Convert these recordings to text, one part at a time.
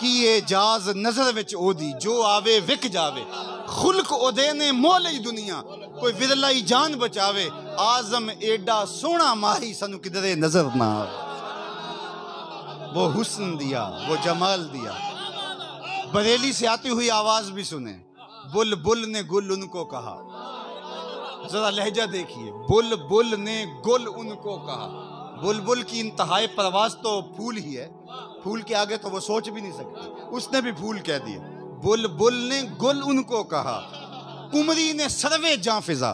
کی اعجاز نظر وچ او دی جو آوے وک جاوے خلق او دے نے مولئی دنیا کوئی ورلائی جان بچاوے آزم ایڈا سونا ماہی سنو کدرے نظر نہ آوے وہ حسن دیا وہ جمال دیا بریلی سے آتی ہوئی آواز بھی سنیں بل بل نے گل ان کو کہا ذرا لہجہ دیکھیے بل بل نے گل ان کو کہا بلبل کی انتہائی پرواز تو پھول ہی ہے پھول کے آگے تو وہ سوچ بھی نہیں سکتی اس نے بھی پھول کہہ دیا بلبل نے گل ان کو کہا کمری نے سروے جاں فضا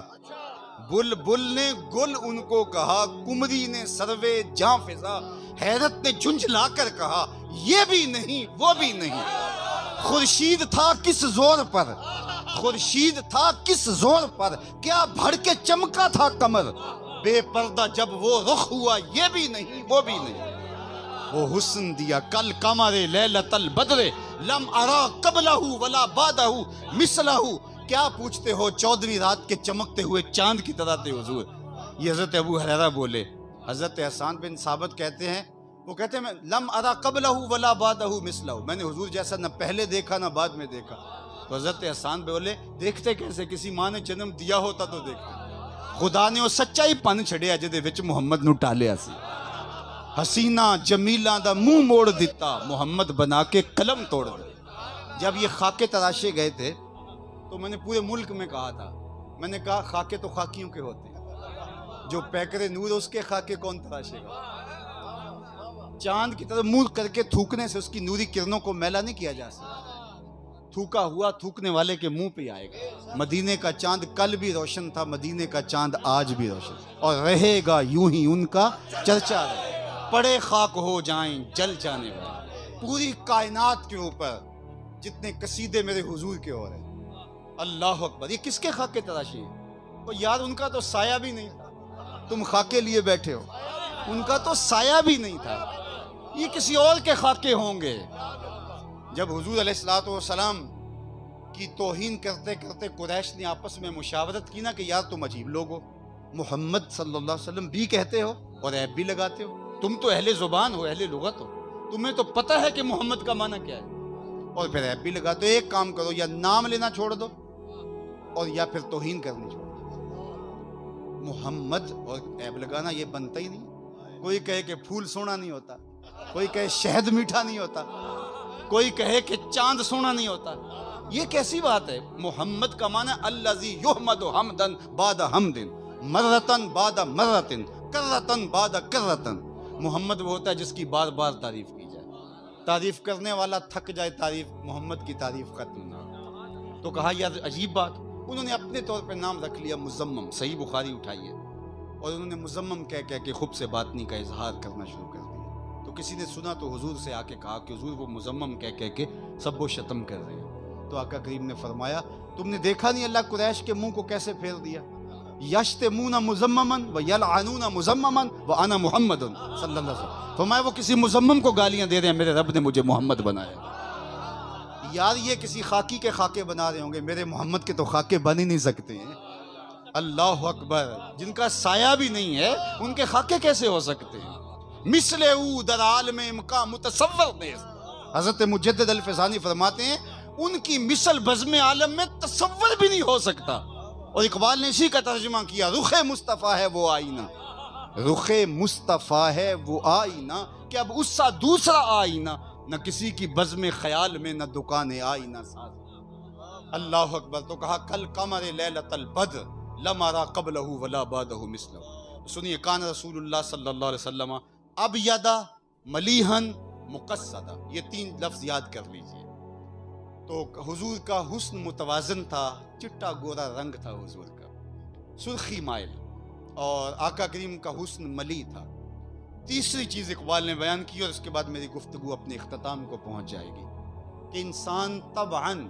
بلبل نے گل ان کو کہا کمری نے سروے جاں فضا حیرت نے جھنجھلا کر کہا یہ بھی نہیں وہ بھی نہیں خورشید تھا کس زور پر خورشید تھا کس زور پر کیا بھڑ کے چمکا تھا کمر بے پردہ جب وہ رخ ہوا یہ بھی نہیں وہ بھی نہیں وہ حسن دیا کل قمر لیلۃ البدر لم ارا قبلہ ولا بعدہ مثلہ کیا پوچھتے ہو 14ویں رات کے چمکتے ہوئے چاند کی طرح تھے حضور یہ حضرت ابو ہریرہ بولے حضرت حسان بن ثابت کہتے ہیں وہ کہتے ہیں لم ارا قبلہ ولا بعدہ مثلہ میں نے حضور جیسا نہ پہلے دیکھا نہ بعد میں دیکھا تو حضرت حسان بولے دیکھتے کیسے کسی ماں نے جنم دیا ہوتا تو دیکھتے خدا نے وہ سچائی پن چھڑیا جدے وچ محمد نو ٹالیا سی حسینہ جمیلہ دا منہ موڑ دیتا محمد بنا کے قلم توڑ دیتا جب یہ خاکے تراشے گئے تھے تو میں نے پورے ملک میں کہا تھا میں نے کہا خاکے تو خاکیوں کے ہوتے ہیں جو پیکر نور اس کے خاکے کون تراشے گا چاند کی طرح منہ کر کے تھوکنے سے اس کی نوری کرنوں کو میلا نہیں کیا جا سکتا تھوکا ہوا تھوکنے والے کے منہ پہ آئے گا مدینے کا چاند کل بھی روشن تھا مدینے کا چاند آج بھی روشن اور رہے گا یوں ہی ان کا چرچا رہے پڑے خاک ہو جائیں جل جانے والے پوری کائنات کے اوپر جتنے قصیدے میرے حضور کے ہو رہے ہیں اللہ اکبر یہ کس کے خاکے تراشی ہے تو یار ان کا تو سایہ بھی نہیں تھا تم خاکے لیے بیٹھے ہو ان کا تو سایہ بھی نہیں تھا یہ کسی اور کے خاکے ہوں گے جب حضور علیہ السلام کی توہین کرتے کرتے قریش نے آپس میں مشاورت کی نا کہ یار تم عجیب لوگ ہو محمد صلی اللہ علیہ وسلم بھی کہتے ہو اور عیب بھی لگاتے ہو تم تو اہل زبان ہو اہل لغت ہو تمہیں تو پتہ ہے کہ محمد کا معنی کیا ہے اور پھر عیب بھی لگاتے ہو ایک کام کرو یا نام لینا چھوڑ دو اور یا پھر توہین کرنی چھوڑ دو محمد اور عیب لگانا یہ بنتا ہی نہیں کوئی کہے کہ پھول سونا نہیں ہوتا کوئی کہے شہد میٹھا نہیں ہوتا کوئی کہے کہ چاند سونا نہیں ہوتا یہ کیسی بات ہے محمد کا معنی الذی یحمد حمدن بعد حمدن مرتن بعد مرتن کرتن بعد کرتن محمد وہ ہوتا ہے جس کی بار بار تعریف کی جائے تعریف کرنے والا تھک جائے تعریف محمد کی تعریف ختم نہ تو کہا یار عجیب بات انہوں نے اپنے طور پہ نام رکھ لیا مزمم صحیح بخاری اٹھائیے اور انہوں نے مزمم کہہ کے خب سے باطنی کا اظہار کرنا شروع کر دیا تو کسی نے سنا تو حضور سے آ کے کہا کہ حضور وہ مزمم کہہ کے سب و شتم کر رہے ہیں تو آقا کریم نے فرمایا تم نے دیکھا نہیں اللہ قریش کے منہ کو کیسے پھیر دیا یشتمون مزممن و یلعنون مزممن و انا محمد صلی اللہ علیہ وسلم فرمایا وہ کسی مزمم کو گالیاں دے رہے ہیں میرے رب نے مجھے محمد بنایا یار یہ کسی خاکی کے خاکے بنا رہے ہوں گے میرے محمد کے تو خاکے بن ہی نہیں سکتے ہیں اللہ اکبر جن کا سایہ بھی نہیں ہے ان کے خاکے کیسے ہو سکتے ہیں مثل او در عالم امکا متصور نیز حضرت مجدد الفسانی فرماتے ہیں ان کی مثل بزم عالم میں تصور بھی نہیں ہو سکتا اور اقبال نے اسی کا ترجمہ کیا رخ مصطفیٰ ہے وہ آئینہ رخ مصطفیٰ ہے وہ آئینہ کہ اب اس سا دوسرا آئینہ نہ کسی کی بزم خیال میں نہ دکان آئینہ ساز اللہ اکبر تو کہا کل قمر لیلۃ البدر لم ارا قبلہ ولا بعدہ مثلہ سنیے کان رسول اللہ صلی اللہ علیہ وسلم ابیض ملیحن مقصدہ یہ 3 لفظ یاد کر لیجئے تو حضور کا حسن متوازن تھا چٹا گورا رنگ تھا حضور کا سرخی مائل اور آقا کریم کا حسن ملی تھا تیسری چیز اقبال نے بیان کی اور اس کے بعد میری گفتگو اپنے اختتام کو پہنچ جائے گی کہ انسان طبعاً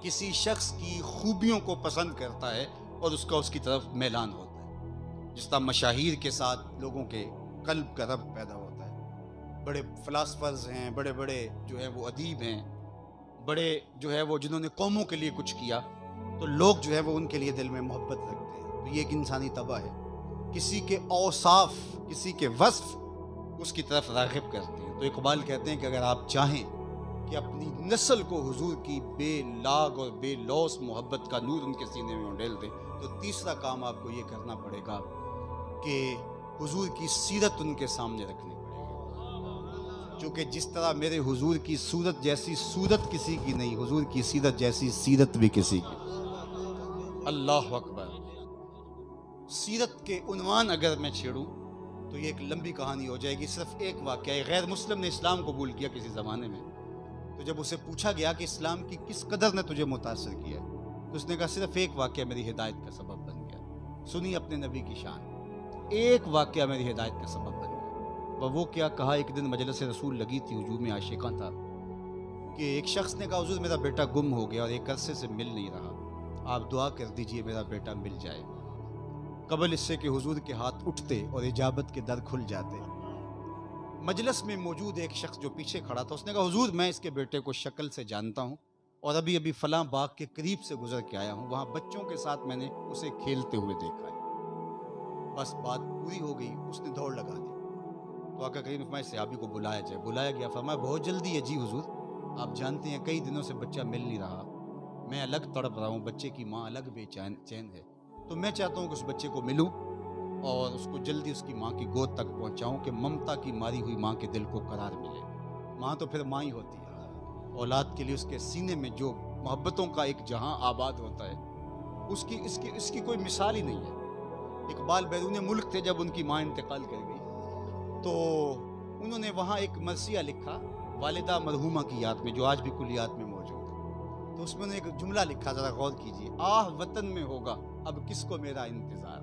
کسی شخص کی خوبیوں کو پسند کرتا ہے اور اس کا اس کی طرف میلان ہوتا ہے جس طرح مشاہیر کے ساتھ لوگوں کے قلب کا رب پیدا ہوتا ہے بڑے فلاسفرز ہیں بڑے بڑے جو ہے وہ ادیب ہیں بڑے جو ہے وہ جنہوں نے قوموں کے لیے کچھ کیا تو لوگ جو ہے وہ ان کے لیے دل میں محبت رکھتے ہیں تو یہ ایک انسانی طبع ہے کسی کے اوصاف کسی کے وصف اس کی طرف راغب کرتے ہیں تو اقبال کہتے ہیں کہ اگر آپ چاہیں کہ اپنی نسل کو حضور کی بے لاگ اور بے لوث محبت کا نور ان کے سینے میں انڈیل دیں، تو تیسرا کام آپ کو یہ کرنا پڑے گا کہ حضور کی سیرت ان کے سامنے رکھنی پڑے گی، چونکہ جس طرح میرے حضور کی صورت جیسی صورت کسی کی نہیں، حضور کی سیرت جیسی سیرت بھی کسی کی۔ اللہ اکبر۔ سیرت کے عنوان اگر میں چھیڑوں تو یہ ایک لمبی کہانی ہو جائے گی۔ صرف ایک واقعہ، ایک غیر مسلم نے اسلام قبول کیا کسی زمانے میں، تو جب اسے پوچھا گیا کہ اسلام کی کس قدر نے تجھے متاثر کیا ہے، تو اس نے کہا صرف ایک واقعہ میری ہدایت کا سبب بن گیا۔ سنی اپنے نبی کی شان، ایک واقعہ میری ہدایت کا سبب بن گیا۔ وہ کیا کہا، ایک دن مجلس رسول لگی تھی، ہجوم عاشقاں تھا، کہ ایک شخص نے کہا حضور میرا بیٹا گم ہو گیا اور ایک عرصے سے مل نہیں رہا، آپ دعا کر دیجئے میرا بیٹا مل جائے۔ قبل اس سے کہ حضور کے ہاتھ اٹھتے اور اجابت کے در کھل جاتے، مجلس میں موجود ایک شخص جو پیچھے کھڑا تھا، اس نے کہا حضور میں اس کے بیٹے کو شکل سے جانتا ہوں اور ابھی فلاں باغ کے قریب سے گزر کے آیا ہوں، وہاں بچوں کے ساتھ میں نے اسے کھیلتے ہوئے دیکھا ہے۔ بس بات پوری ہو گئی، اس نے دوڑ لگا دی۔ تو آقا کریم فرمائے صحابی کو بلایا جائے، بلایا گیا، فرمایا بہت جلدی ہے جی حضور، آپ جانتے ہیں کئی دنوں سے بچہ مل نہیں رہا، میں الگ تڑپ رہا ہوں، بچے کی ماں الگ بے چین ہے، تو میں چاہتا ہوں کہ اس بچے کو ملوں اور اس کو جلدی اس کی ماں کی گود تک پہنچاؤں کہ ممتا کی ماری ہوئی ماں کے دل کو قرار ملے۔ ماں تو پھر ماں ہی ہوتی ہے، اولاد کے لیے اس کے سینے میں جو محبتوں کا ایک جہاں آباد ہوتا ہے، اس کی کوئی مثال ہی نہیں ہے۔ اقبال بیرون ملک تھے جب ان کی ماں انتقال کر گئی، تو انہوں نے وہاں ایک مرثیہ لکھا والدہ مرحومہ کی یاد میں، جو آج بھی کلیات میں موجود ہے، تو اس میں انہوں نے ایک جملہ لکھا، ذرا غور کیجیے، آہ وطن میں ہوگا اب کس کو میرا انتظار،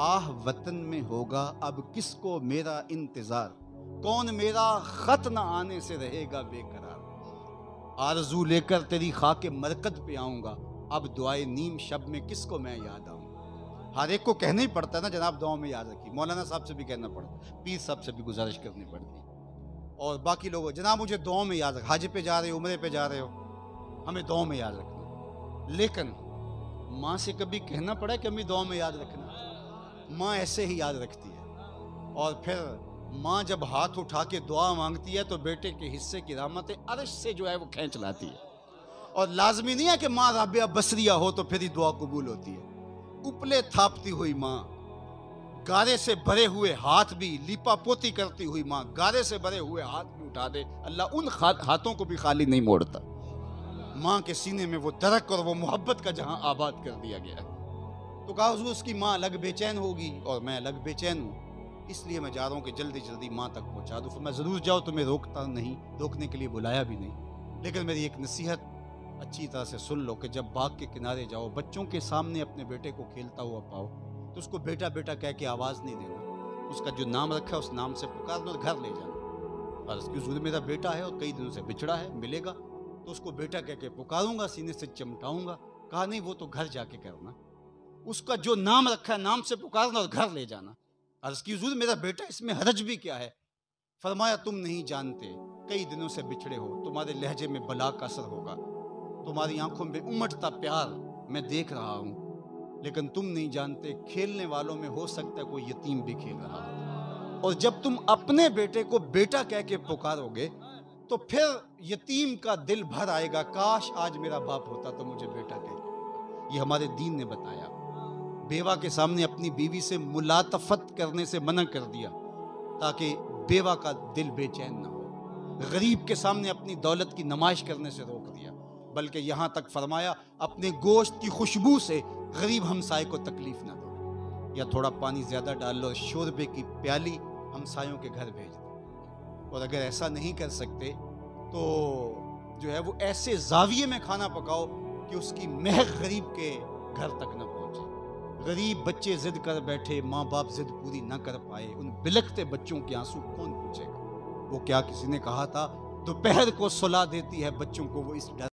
آہ وطن میں ہوگا اب کس کو میرا انتظار، کون میرا خط نہ آنے سے رہے گا بے قرار، آرزو لے کر تیری خاک مرکد پہ آؤں گا، اب دعائے نیم شب میں کس کو میں یاد آؤں۔ ہر ایک کو کہنا ہی پڑتا ہے نا جناب دعاؤں میں یاد رکھیے، مولانا صاحب سے بھی کہنا پڑتا، پیر صاحب سے بھی گزارش کرنی پڑتی، اور باقی لوگوں جناب مجھے دعاؤں میں یاد رکھ، حج پہ جا رہے ہو، عمرے پہ جا رہے ہو، ہمیں دعاؤں میں یاد رکھنا۔ لیکن ماں سے کبھی کہنا پڑا کہ ہمیں دعاؤں میں یاد رکھنا؟ ماں ایسے ہی یاد رکھتی ہے، اور پھر ماں جب ہاتھ اٹھا کے دعا مانگتی ہے تو بیٹے کے حصے کی رحمت عرش سے جو ہے وہ کھینچ لاتی ہے، اور لازمی نہیں ہے کہ ماں رابعہ بصریہ ہو تو پھر ہی دعا قبول ہوتی ہے۔ اپلے تھاپتی ہوئی ماں، گارے سے بھرے ہوئے ہاتھ بھی لیپا پوتی کرتی ہوئی ماں، گارے سے بھرے ہوئے ہاتھ بھی اٹھا دے، اللہ ان ہاتھوں کو بھی خالی نہیں موڑتا۔ ماں کے سینے میں وہ درک اور وہ محبت کا جہاں آباد کر دیا گیا ہے۔ تو کہا حضور اس کی ماں الگ بے چین ہوگی اور میں الگ بے چین ہوں، اس لیے میں جا رہا ہوں کہ جلدی جلدی ماں تک پہنچا دوں۔ میں ضرور جاؤ، تمہیں روکتا نہیں، روکنے کے لیے بلایا بھی نہیں، لیکن میری ایک نصیحت اچھی طرح سے سن لو کہ جب باغ کے کنارے جاؤ، بچوں کے سامنے اپنے بیٹے کو کھیلتا ہوا پاؤ تو اس کو بیٹا بیٹا کہہ کے آواز نہیں دینا، اس کا جو نام رکھا ہے اس نام سے پکارنا اور گھر لے جانا، اور اس کی حضور میرا بیٹا ہے اور کئی دنوں سے بچھڑا ہے، ملے گا تو اس کو بیٹا کہہ کے پکاروں گا، سینے سے چمٹاؤں گا۔ کہا نہیں، وہ تو گھر جا کے کرنا، اس کا جو نام رکھا ہے نام سے پکارنا اور گھر لے جانا۔ عرض کی حضور میرا بیٹا، اس میں حرج بھی کیا ہے؟ فرمایا تم نہیں جانتے، کئی دنوں سے بچھڑے ہو، تمہارے لہجے میں بلا کا اثر ہوگا، تمہاری آنکھوں میں امٹتا پیار میں دیکھ رہا ہوں، لیکن تم نہیں جانتے کھیلنے والوں میں ہو سکتا ہے کوئی یتیم بھی کھیل رہا ہو، اور جب تم اپنے بیٹے کو بیٹا کہہ کے پکارو گے تو پھر یتیم کا دل بھر آئے گا، کاش آج میرا باپ ہوتا تو مجھے بیٹا کہہ کے۔ یہ ہمارے دین نے بتایا۔ بیوہ کے سامنے اپنی بیوی سے ملاطفت کرنے سے منع کر دیا تاکہ بیوہ کا دل بے چین نہ ہو، غریب کے سامنے اپنی دولت کی نمائش کرنے سے روک دیا، بلکہ یہاں تک فرمایا اپنے گوشت کی خوشبو سے غریب ہمسائے کو تکلیف نہ دو، یا تھوڑا پانی زیادہ ڈال لو، شوربے کی پیالی ہمسایوں کے گھر بھیج دو، اور اگر ایسا نہیں کر سکتے تو جو ہے وہ ایسے زاویے میں کھانا پکاؤ کہ اس کی مہک غریب کے گھر تک نہ پہنچے۔ غریب بچے ضد کر بیٹھے، ماں باپ ضد پوری نہ کر پائے، ان بلکتے بچوں کے آنسو کون پوچھے گا؟ وہ کیا کسی نے کہا تھا دوپہر کو سلا دیتی ہے بچوں کو وہ اس ڈر